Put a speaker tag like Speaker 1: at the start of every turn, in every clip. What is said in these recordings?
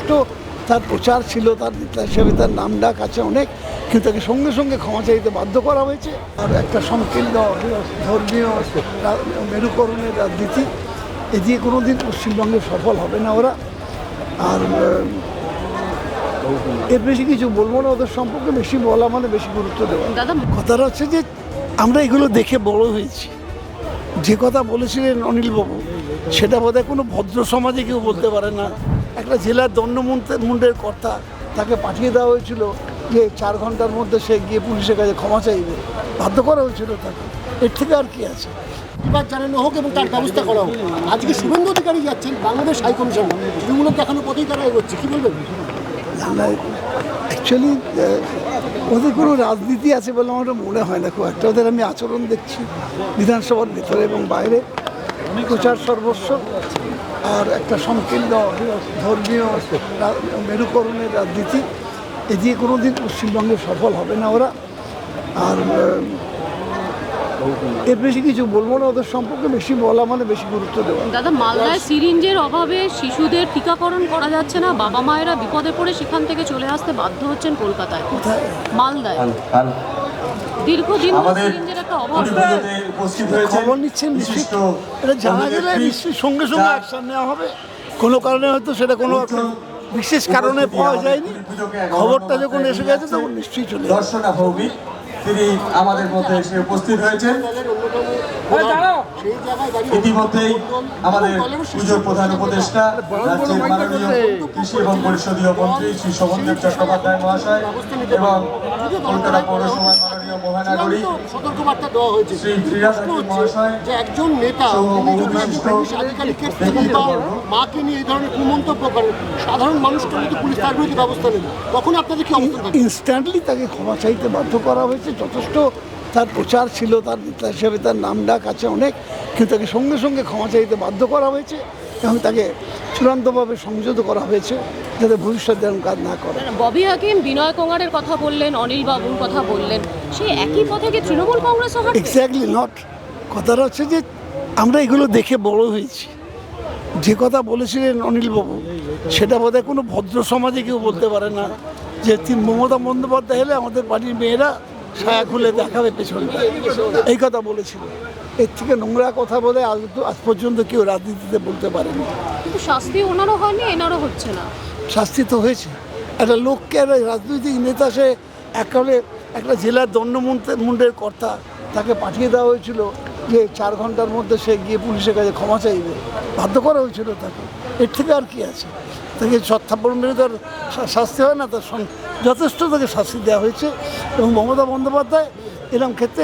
Speaker 1: যথেষ্ট তার প্রচার ছিল, তার নেতা হিসেবে তার নাম ডাক আছে অনেক, কিন্তু তাকে সঙ্গে সঙ্গে ক্ষমা চাইতে বাধ্য করা হয়েছে। আর একটা সংকীর্ণ ধর্মীয় মেরুকরণের রাজনীতি, এ দিয়ে কোনো দিন পশ্চিমবঙ্গে সফল হবে না ওরা। আর এর বেশি কিছু বলবো না, ওদের সম্পর্কে বেশি বলা মানে বেশি গুরুত্ব দেওয়া। কথাটা হচ্ছে যে আমরা এগুলো দেখে বড় হয়েছি। যে কথা বলেছিলেন অনিলবাবু, সেটা বোধহয় কোনো ভদ্র সমাজে কেউ বলতে পারে না। একটা জেলার দণ্ডমুণ্ডের কর্তা, তাকে পাঠিয়ে দেওয়া হয়েছিল যে 4 ঘন্টার মধ্যে সে গিয়ে পুলিশের কাছে ক্ষমা চাইবে, বাধ্য করা হয়েছিল তাকে। এর থেকে আর কি আছে?
Speaker 2: এবার জানানো হোক এবং তার ব্যবস্থা করা হোক। আজকে শুভেন্দু অধিকারী যাচ্ছেন বাংলাদেশ হাই কমিশন, তৃণমূলের দেখানো পথেই তারা এগোচ্ছে, কী বলবেন?
Speaker 1: অ্যাকচুয়ালি ওদের কোনো রাজনীতি আছে বলে আমার মনে হয় না খুব একটা। ওদের আমি আচরণ দেখছি বিধানসভার ভেতরে এবং বাইরে, প্রচার সর্বস্ব, আর একটা সংকীর্ণ ধর্মীয় মেরুকরণের রাজনীতি, এ দিয়ে কোনো দিন পশ্চিমবঙ্গে সফল হবে না ওরা। আর এর বেশি কিছু বলবো না, ওদের সম্পর্কে বেশি বলা মানে বেশি গুরুত্ব দেওয়া।
Speaker 3: দাদা, মালদায় সিরিঞ্জের অভাবে শিশুদের টিকাকরণ করা যাচ্ছে না, বাবা মায়েরা বিপদে পড়ে সেখান থেকে চলে আসতে বাধ্য হচ্ছেন কলকাতায়।
Speaker 1: কোথায়?
Speaker 3: মালদায় দীর্ঘদিন সিরিঞ্জের একটা অভাব।
Speaker 1: খবর নিচ্ছেন নিশ্চিত, এটা জানা গেলে নিশ্চয়ই সঙ্গে সঙ্গে অ্যাকশন নেওয়া হবে। কোনো কারণে হয়তো সেটা কোনো বিশেষ কারণে পাওয়া যায়নি, খবরটা যখন এসে গেছে তখন নিশ্চয়ই চলে যাবে।
Speaker 4: তিনি আমাদের মধ্যে এসে উপস্থিত হয়েছেন। ইতিমধ্যেই আমাদের পুজোর প্রধান উপদেষ্টা রাজ্যের মাননীয় কৃষি এবং পরিষদীয় মন্ত্রী শ্রী শোভনদেব চট্টোপাধ্যায় মহাশয় এবং কলকাতা পৌরসভার মাননীয় মহানগরী
Speaker 2: সতর্কবার্তা দেওয়া হয়েছে
Speaker 4: শ্রী ফিরাজ মহাশয়
Speaker 2: যে একজন নেতা পুলিশ আধিকারিকের স্ত্রী বা মাকে নিয়ে এই ধরনের কুমন্তব্য করেন, সাধারণ মানুষকে কিন্তু পুলিশ তার বিরুদ্ধে ব্যবস্থা নেবে, তখন আপনাদের কি অবস্থা থাকবে?
Speaker 1: ইনস্ট্যান্টলি তাকে ক্ষমা চাইতে বাধ্য করা হয়েছে। যথেষ্ট তার প্রচার ছিল, তার নেতা হিসেবে তার নাম ডাক আছে অনেক, কিন্তু তাকে সঙ্গে সঙ্গে ক্ষমা চাইতে বাধ্য করা হয়েছে এবং তাকে চূড়ান্তভাবে সংযত করা হয়েছে যাতে ভবিষ্যতে এরকম কাজ না করে।
Speaker 3: ববি হাকিম বিনয় কোঙারের কথা বললেন, অনিল বাবুর কথা বললেন, সেই একই পথে কি তৃণমূল কংগ্রেস?
Speaker 1: Exactly not. কথাটা হচ্ছে যে আমরা এগুলো দেখে বড় হয়েছি। যে কথা বলেছিলেন অনিলবাবু, সেটা বোধহয় কোনো ভদ্র সমাজে কেউ বলতে পারে না যে মমতা বন্দ্যোপাধ্যায় হলে আমাদের বাড়ির মেয়েরা ছায়া খুলে দেখাবে পেছনটা, এই কথা বলেছিল। এর থেকে নোংরা কথা বলে আজ পর্যন্ত কেউ রাজনীতিতে বলতে পারেনি।
Speaker 3: কিন্তু শাস্তি ওনারও হয়নি, এনারও হচ্ছে না।
Speaker 1: শাস্তি তো হয়েছে। একটা লোককে, একটা রাজনৈতিক নেতা, সে একালে একটা জেলার দণ্ডমুণ্ডের কর্তা, তাকে পাঠিয়ে দেওয়া হয়েছিল যে 4 ঘন্টার মধ্যে সে গিয়ে পুলিশের কাছে ক্ষমা চাইবে, বাধ্য করা হয়েছিল তাকে। এর থেকে আর কি আছে? তাকে সত্যাপন মেরে তার শাস্তি হয় না, তার যথেষ্ট তাকে শাস্তি দেওয়া হয়েছে। এবং মমতা বন্দ্যোপাধ্যায় এরকম ক্ষেত্রে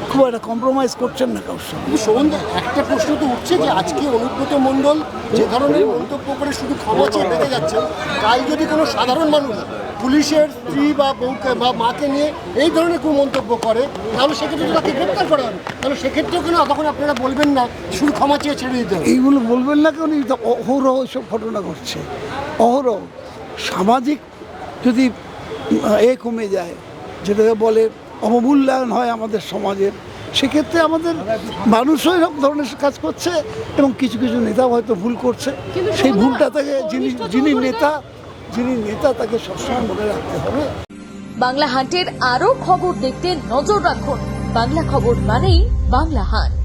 Speaker 1: খুব একটা কম্প্রোমাইজ করছেন না কারোর সঙ্গে।
Speaker 2: কিন্তু একটা প্রশ্ন তো উঠছে যে আজকে অনুব্রত মণ্ডল যে ধরনের মন্তব্য করে শুধু ক্ষমা চেয়ে বেঁধে যাচ্ছেন, কাল যদি কোনো সাধারণ মানুষ পুলিশের স্ত্রী বা বউকে বা মাকে নিয়ে এই ধরনের কোনো মন্তব্য করে, তাহলে সেক্ষেত্রে তো তাকে গ্রেপ্তার করা হবে। তাহলে সেক্ষেত্রেও কেন তখন আপনারা বলবেন না শুধু ক্ষমা চেয়ে ছেড়ে দিতে হবে?
Speaker 1: এইগুলো বলবেন না কেন? অহরহ এইসব ঘটনা ঘটছে, অহরহ। সামাজিক যদি কমে যায়, যেটাকে বলে অবমূল্যায়ন হয় আমাদের সমাজের, সেক্ষেত্রে আমাদের মানুষও এরকম ধরনের কাজ করছে এবং কিছু কিছু নেতাও হয়তো ভুল করছে। সেই ভুলটা তাকে যিনি নেতা তাকে সবসময় মনে রাখতে হবে।
Speaker 5: বাংলা হান্টের আরো খবর দেখতে নজর রাখুন। বাংলা খবর মানেই বাংলা হান্ট।